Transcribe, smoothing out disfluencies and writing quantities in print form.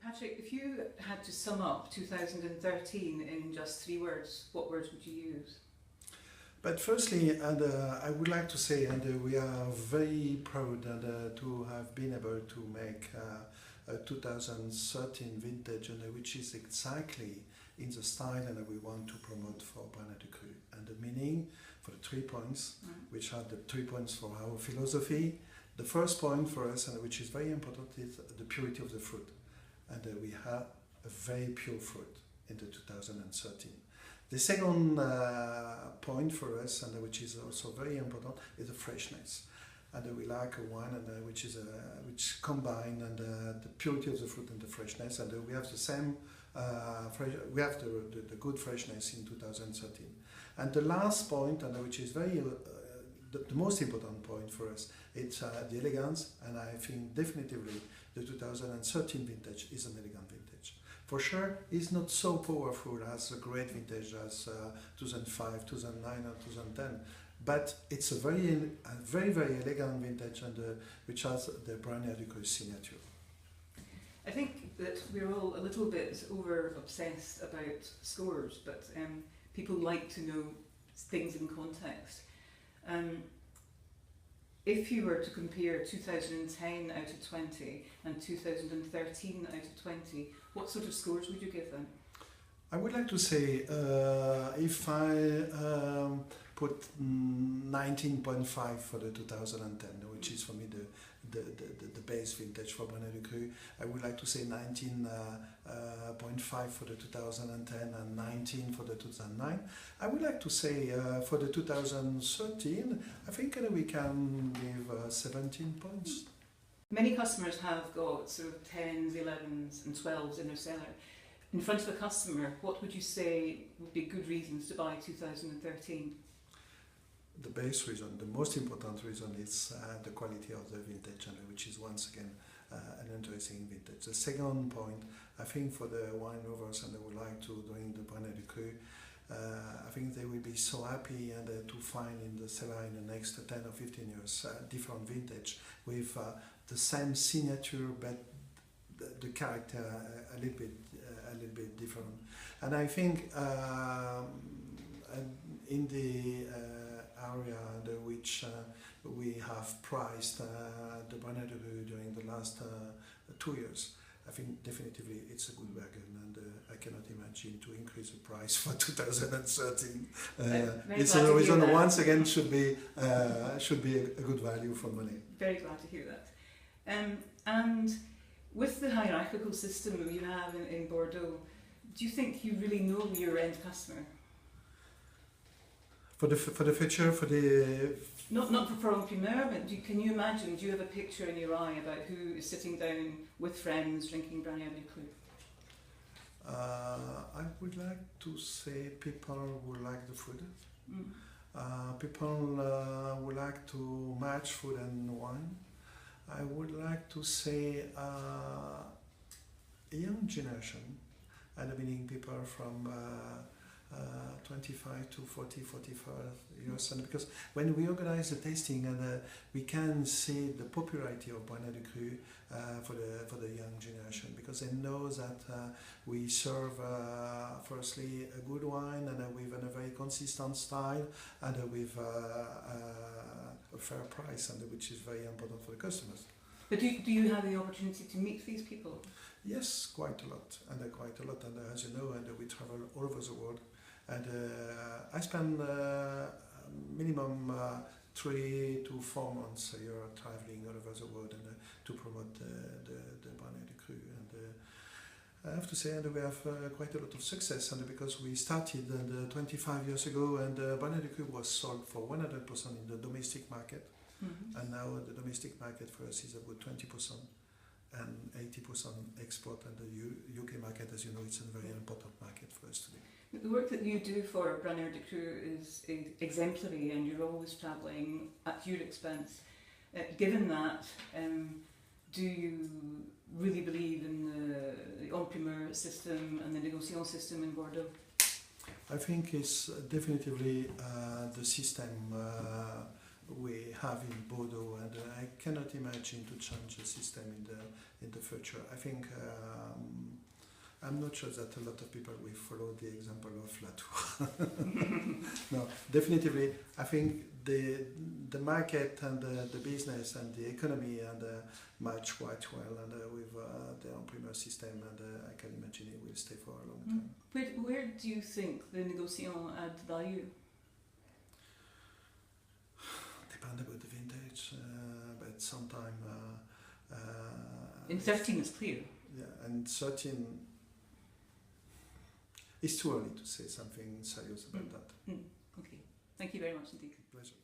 Patrick, if you had to sum up 2013 in just 3 words, what words would you use? But firstly, and I would like to say, and we are very proud to have been able to make a 2013 vintage, and which is exactly in the style and we want to promote for Branaire Ducru. And the meaning for the 3 points, which are the 3 points for our philosophy. The first point for us, and which is very important, is the purity of the fruit. And we have a very pure fruit in the 2013. The second point for us, and which is also very important, is the freshness. And we like a wine which combine the purity of the fruit and the freshness. And we have the same, we have the good freshness in 2013. And the last point, and which is very the most important point for us, it's the elegance. And I think definitively the 2013 vintage is an elegant vintage. For sure, it's not so powerful as a great vintage as 2005, 2009 and 2010, but it's a very, very elegant vintage and which has the Branaire Ducru signature. I think that we're all a little bit over-obsessed about scores, but people like to know things in context. If you were to compare 2010 out of 20 and 2013 out of 20, what sort of scores would you give them? I would like to say if I put 19.5 for the 2010, which is for me the base vintage for Branaire Ducru. I would like to say 19.5 for the 2010 and 19 for the 2009. I would like to say for the 2013, I think we can give 17 points. Many customers have got sort of 10s, 11s and 12s in their cellar. In front of a customer, what would you say would be good reasons to buy 2013? The base reason, the most important reason is the quality of the vintage, which is once again an interesting vintage. The second point, I think for the wine lovers and they would like to drink the Branaire Ducru, I think they will be so happy and to find in the cellar in the next 10 or 15 years different vintage with the same signature but the character a little bit different. And I think in the area under which we have priced the Branaire Ducru during the last 2 years, I think definitively it's a good bargain, and I cannot imagine to increase the price for 2013. It's a reason once again should be a good value for money. Very glad to hear that. And with the hierarchical system you have in Bordeaux, do you think you really know your end customer? For the future, for the... Not for en primeur, but can you imagine, do you have a picture in your eye about who is sitting down with friends drinking Branaire Ducru? I would like to say people would like the food. People would like to match food and wine. I would like to say a young generation, and meaning people from 25 to 40, 45 years, and because when we organize the tasting and we can see the popularity of Branaire Ducru for the young generation, because they know that we serve firstly a good wine and with a very consistent style and with a fair price, and which is very important for the customers. But do you have the opportunity to meet these people? Yes, quite a lot, and as you know, and we travel all over the world. And I spend minimum 3 to 4 months a year traveling all over the world and to promote the Branaire Ducru. And I have to say, and we have quite a lot of success, and because we started 25 years ago, and Branaire Ducru was sold for 100% in the domestic market, and now the domestic market for us is about 20%. And 80% export, and the UK market, as you know, it's a very important market for us today. The work that you do for Branaire Ducru is exemplary, and you're always travelling at your expense. Given that, do you really believe in the en primeur system and the négociant system in Bordeaux? I think it's definitively the system we have in Bordeaux, and I cannot imagine to change the system in the future. I think I'm not sure that a lot of people will follow the example of Latour. No, definitively, I think the market and the business and the economy and match quite well, and with the imprimeur system, and I can imagine it will stay for a long time. Where do you think the négociants add value? Depend about the vintage, but sometime in 13 is clear. Yeah, and 13, it's too early to say something serious about that. Okay, thank you very much indeed. Pleasure.